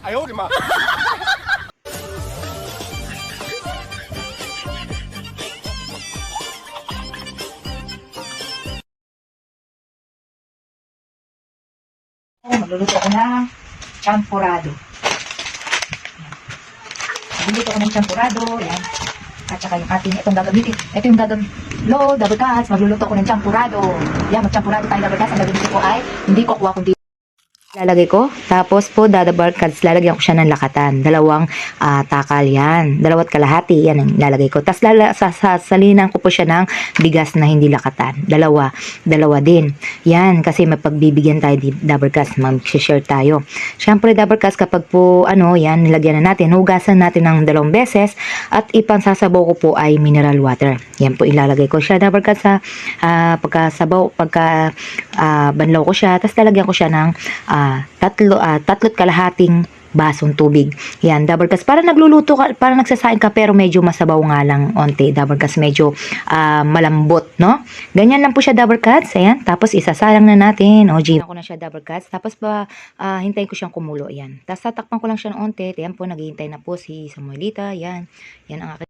哎呦我的妈！ Magluluto ako ng champurado. Magluluto ako ng champurado. Yan. At saka yung ating itong gagamitin. Ito yung double cuts. Magluluto ako ng champurado. Yan, mag-champurado tayo double cuts. Ang gagamitin ko ay hindi cocoa kundi lalagay ko. Tapos po, double cuts, lalagyan ko siya ng lakatan. Dalawang takal yan. 2 kalahati. Yan ang lalagay ko. Tapos salinan ko po siya ng bigas na hindi lakatan. Dalawa din. Yan, kasi may pagbibigyan tayo di double cuts. Mag-share tayo. Siyempre, double cuts, kapag po, yan, nilagyan na natin. Hugasan natin ng 2 beses. At ipang-sasabaw ko po ay mineral water. Yan po, ilalagay ko siya. Double cuts sa banlaw ko siya. Tapos lalagyan ko siya ng 3 kalahating basong tubig. Yan, double cuts. Para nagluluto ka, para nagsasaing ka, pero medyo masabaw nga lang onti. Double cuts, medyo malambot, no? Ganyan lang po siya, double cuts. Ayan, tapos isasalang na natin. Ako na siya, double cuts. Tapos hintayin ko siyang kumulo. Ayan. Tapos tatakpan ko lang siya ng onti. Ayan po, naghihintay na po si Samuelita. Ayan. Yan ang aking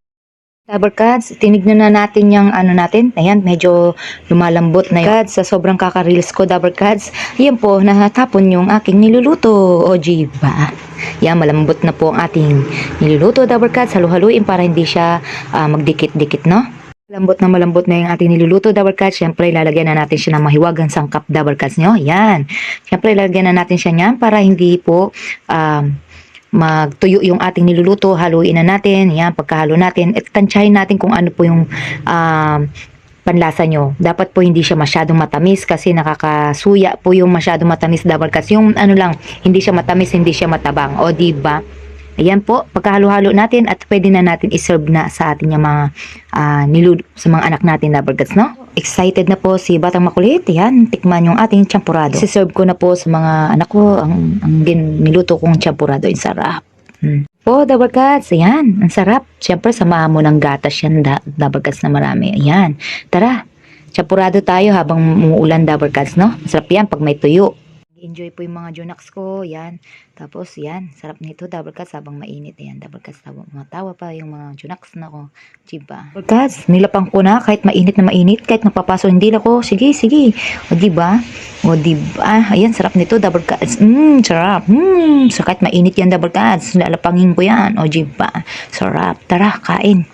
double cuts. Tinignan na natin yung natin. Ayan, medyo lumalambot na yung cuts. Sa sobrang kaka-reels ko, double cuts. Ayan po, natapon yung aking niluluto. O, diba? Yan, malambot na po ang ating niluluto, double cuts. Halu-haluin para hindi siya magdikit-dikit, no? Malambot na yung ating niluluto, double cuts. Siyempre, lalagyan na natin siya ng mahiwagang sangkap, double cuts nyo. Yan. Siyempre, lalagyan na natin siya niyan para hindi po magtuyo yung ating niluluto. Haluin na natin. Yan, pagkahalo natin, at tansyahin natin kung ano po yung panlasa nyo. Dapat po hindi siya masyadong matamis kasi nakakasuya po yung masyadong matamis, double cuts. Yung lang, hindi siya matamis, hindi siya matabang. O, diba? Ayan po, pagkahalo-halo natin at pwede na natin iserve na sa ating mga sa mga anak natin, double cuts, no? Excited na po si Batang Makulit. Yan, tikman yung ating champurado. Isiserve ko na po sa mga anak ko ang niluto kong champurado. Ang sarap. Po, double cuts. Ayan, ang sarap. Siyempre, samahan mo ng gatas yan, double cuts na marami. Ayan, tara. Champurado tayo habang umuulan, double cuts, no? Masarap yan pag may tuyo. Enjoy po yung mga junaks ko. Yan. Tapos, yan. Sarap nito, double cuts, habang mainit. Yan, double cuts. Matawa pa yung mga junaks na ko. Diba? Double cuts, nilapang ko na kahit mainit na mainit. Kahit mapapaso hindi na ko. Sige, sige. O, diba? O, diba? Ayan, sarap nito, double cuts. Sarap. So, kahit mainit yan, double cuts. Lalapangin ko yan. O, diba? Sarap. Tara, kain.